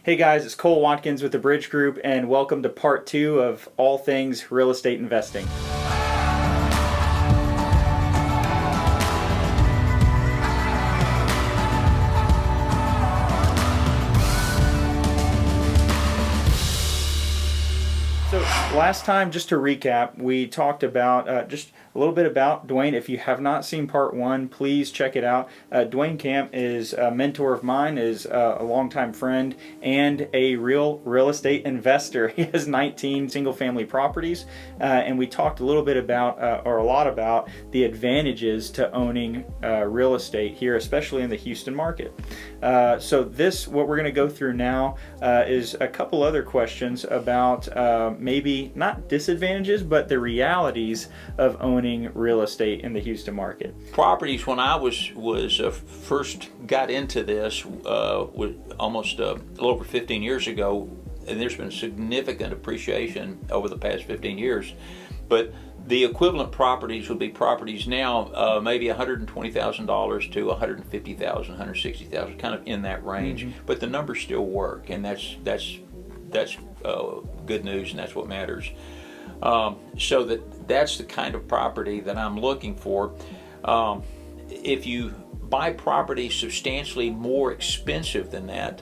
Hey guys, it's Cole Watkins with the Bridge Group, and welcome to part 2 of all things real estate investing. So last time, just to recap, we talked about just a little bit about Dwayne. If you have not seen part 1, please check it out. Dwayne Camp is a mentor of mine, is a longtime friend, and a real estate investor. He has 19 single-family properties, and we talked a little bit about, or a lot about, the advantages to owning real estate here, especially in the Houston market. So what we're going to go through now is a couple other questions about maybe not disadvantages, but the realities of owning real estate in the Houston market. Properties, when I was first got into this, was almost a little over 15 years ago, and there's been significant appreciation over the past 15 years. But the equivalent properties would be properties now, maybe $120,000 to $150,000, $160,000, kind of in that range. Mm-hmm. But the numbers still work, and that's good news, and that's what matters. So that's the kind of property that I'm looking for. If you buy property substantially more expensive than that,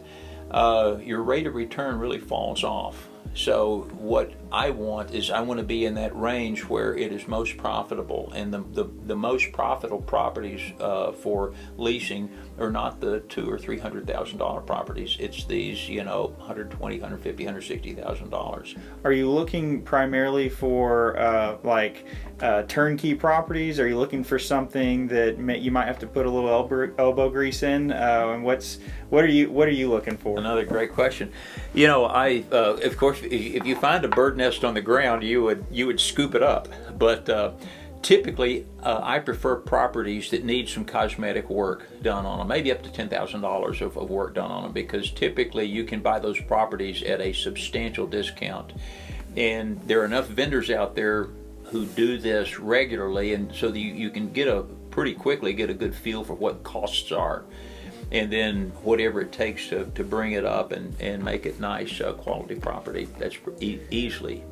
your rate of return really falls off. So what I want to be in that range where it is most profitable, and the most profitable properties for leasing are not the $200,000 or $300,000 properties. It's these, $120,000, $150,000, $160,000. Are you looking primarily for turnkey properties? Are you looking for something that you might have to put a little elbow grease in? And what are you looking for? Another great question. Of course, if you find a bird nest on the ground, you would scoop it up. But typically, I prefer properties that need some cosmetic work done on them, maybe up to $10,000 of work done on them, because typically you can buy those properties at a substantial discount. And there are enough vendors out there who do this regularly, and so that you can pretty quickly get a good feel for what costs are. And then whatever it takes to bring it up and make it nice quality property, that's easily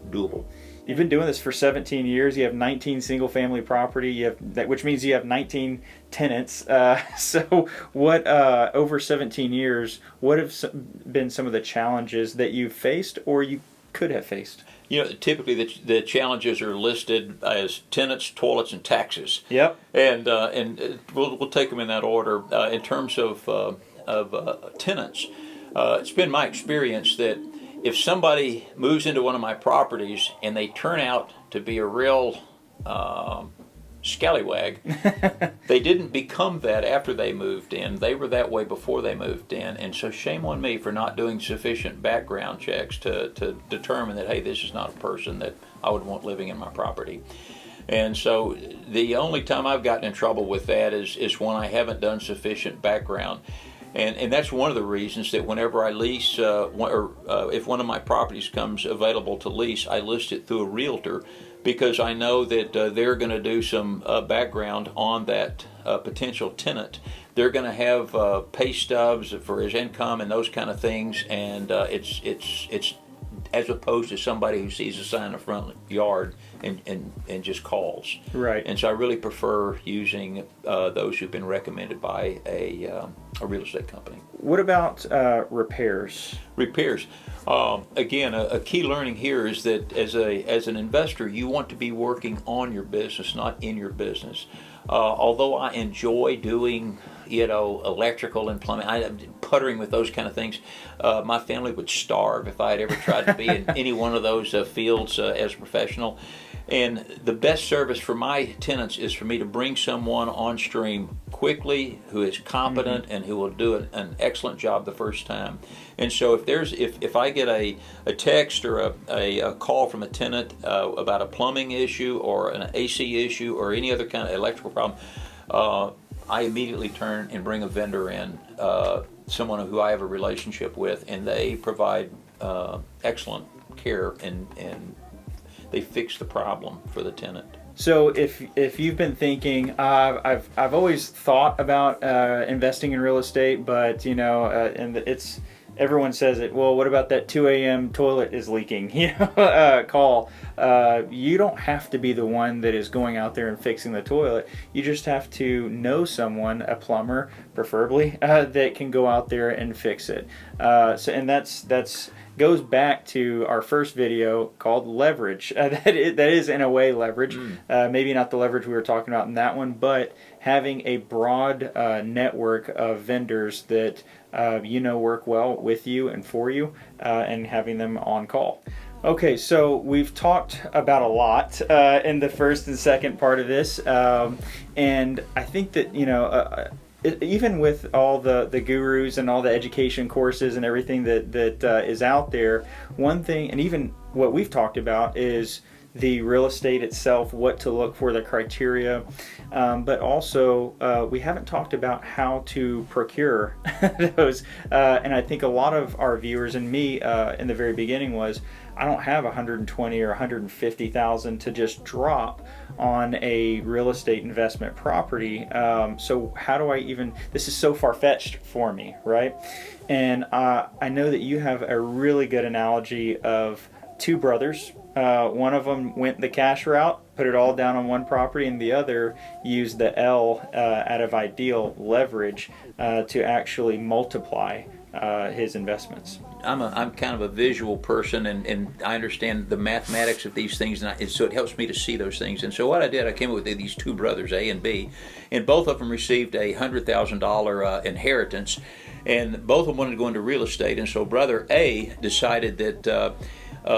doable. You've been doing this for 17 years. You have 19 single-family property. Which means you have 19 tenants. So, what over 17 years? What have been some of the challenges that you've faced, or you could have faced? Typically the challenges are listed as tenants, toilets, and taxes. Yep. And we'll take them in that order. In terms of tenants, it's been my experience that if somebody moves into one of my properties and they turn out to be a real scallywag, they didn't become that after they moved in. They were that way before they moved in, and so shame on me for not doing sufficient background checks to determine that, hey, this is not a person that I would want living in my property. And so the only time I've gotten in trouble with that is when I haven't done sufficient background. And that's one of the reasons that whenever I lease, if one of my properties comes available to lease, I list it through a realtor, because I know that they're going to do some background on that potential tenant. They're going to have pay stubs for his income and those kind of things, and it's as opposed to somebody who sees a sign in the front yard and just calls. Right. And so I really prefer using those who've been recommended by a real estate company. What about repairs? Repairs. Again, a key learning here is that as an investor, you want to be working on your business, not in your business. Although I enjoy doing electrical and plumbing, I'm puttering with those kind of things. My family would starve if I had ever tried to be in any one of those fields as a professional. And the best service for my tenants is for me to bring someone on stream quickly who is competent and who will do an excellent job the first time. And so if I get a text or a call from a tenant about a plumbing issue or an AC issue or any other kind of electrical problem, I immediately turn and bring a vendor in, someone who I have a relationship with, and they provide excellent care and they fix the problem for the tenant. So if you've been thinking, I've always thought about investing in real estate, but and everyone says it. Well, what about that 2 a.m. toilet is leaking? Call. You don't have to be the one that is going out there and fixing the toilet. You just have to know someone, a plumber, preferably, that can go out there and fix it. And that's goes back to our first video called leverage. That is in a way leverage. Maybe not the leverage we were talking about in that one, but having a broad network of vendors that work well with you and for you, and having them on call. Okay, so we've talked about a lot in the first and second part of this, and I think that even with all the gurus and all the education courses and everything that is out there, one thing, and even what we've talked about, is the real estate itself, what to look for, the criteria, but also we haven't talked about how to procure those. And I think a lot of our viewers and me in the very beginning was, I don't have 120 or 150,000 to just drop on a real estate investment property. So how do I even? This is so far-fetched for me, right? And I know that you have a really good analogy of two brothers. One of them went the cash route, put it all down on one property, and the other used the L out of ideal leverage to actually multiply his investments. I'm kind of a visual person, and I understand the mathematics of these things, and so it helps me to see those things. And so what I did, I came up with these two brothers, A and B, and both of them received a $100,000 inheritance, and both of them wanted to go into real estate. And so brother A decided that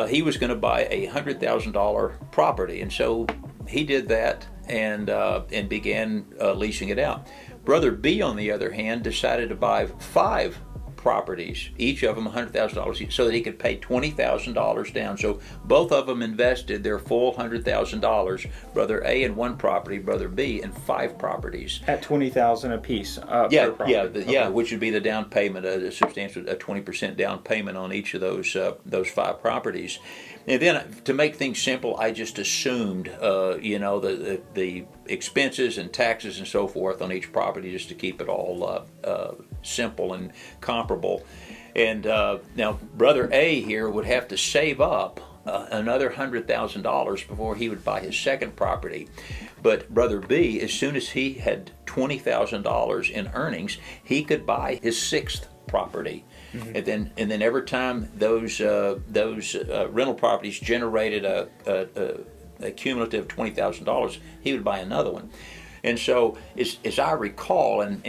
he was going to buy a $100,000 property, and so he did that and began leasing it out. Brother B, on the other hand, decided to buy 5 properties, each of them $100,000, so that he could pay $20,000 down. So both of them invested their full $100,000. Brother A in one property, Brother B in 5 properties at $20,000 a piece. Per property. Okay. Which would be the down payment, a substantial 20% down payment on each of those 5 properties. And then, to make things simple, I just assumed, the expenses and taxes and so forth on each property, just to keep it all simple and comparable. And now, Brother A here would have to save up another $100,000 before he would buy his second property. But Brother B, as soon as he had $20,000 in earnings, he could buy his 6th property. Mm-hmm. And then every time those rental properties generated a cumulative $20,000, he would buy another one. And so, as I recall, and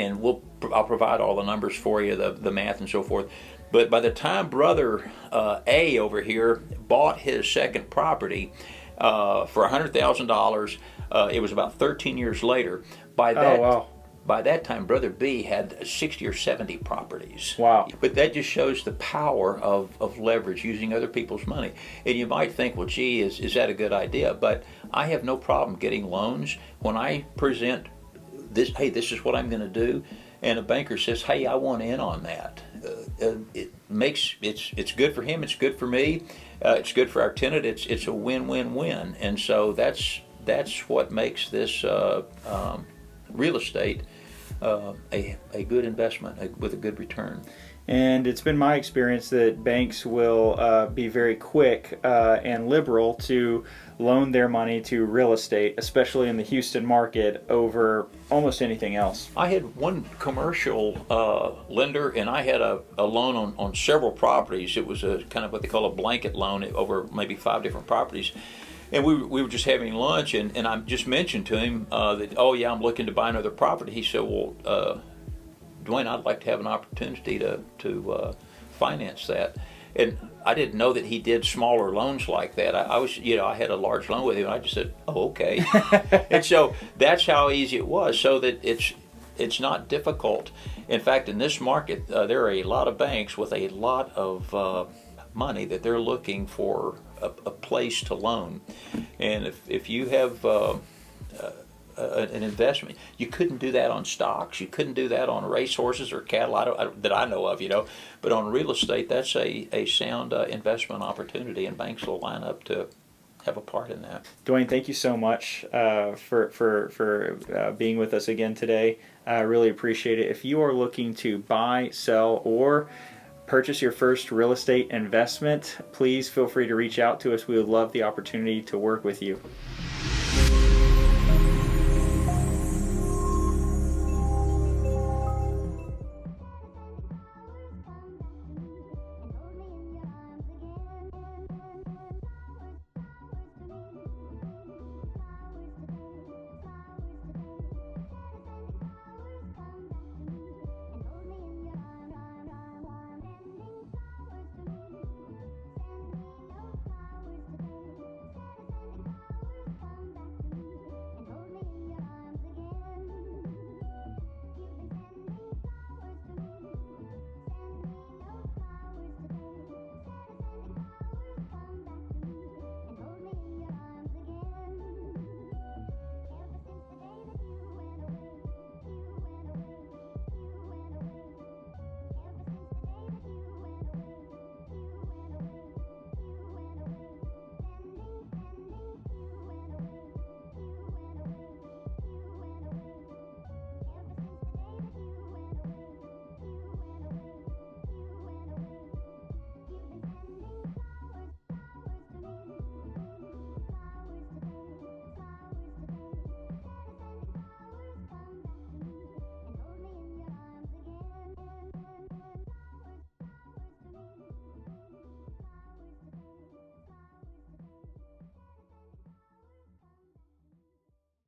I'll provide all the numbers for you, the math and so forth. But by the time Brother A over here bought his second property for $100,000, it was about 13 years later. By that time, Brother B had 60 or 70 properties. Wow. But that just shows the power of leverage, using other people's money. And you might think, well, gee, is that a good idea? But I have no problem getting loans. When I present this, hey, this is what I'm going to do, and a banker says, hey, I want in on that. It's good for him, it's good for me, it's good for our tenant, it's a win-win-win. And so that's what makes this real estate a good investment with a good return. And it's been my experience that banks will be very quick and liberal to loan their money to real estate, especially in the Houston market, over almost anything else. I had one commercial lender, and I had a loan on several properties. It was a kind of what they call a blanket loan over maybe 5 different properties. And we were just having lunch, and I just mentioned to him that, oh yeah, I'm looking to buy another property. He said, well, Dwayne, I'd like to have an opportunity to finance that. And I didn't know that he did smaller loans like that. I had a large loan with him, and I just said, oh, okay. And so that's how easy it was, so that it's not difficult. In fact, in this market, there are a lot of banks with a lot of money that they're looking for a place to loan. And if you have an investment, you couldn't do that on stocks, you couldn't do that on racehorses or cattle, that I know of, but on real estate, that's a sound investment opportunity, and banks will line up to have a part in that. Dwayne, thank you so much for being with us again today. I really appreciate it. If you are looking to buy, sell, or purchase your first real estate investment, please feel free to reach out to us. We would love the opportunity to work with you.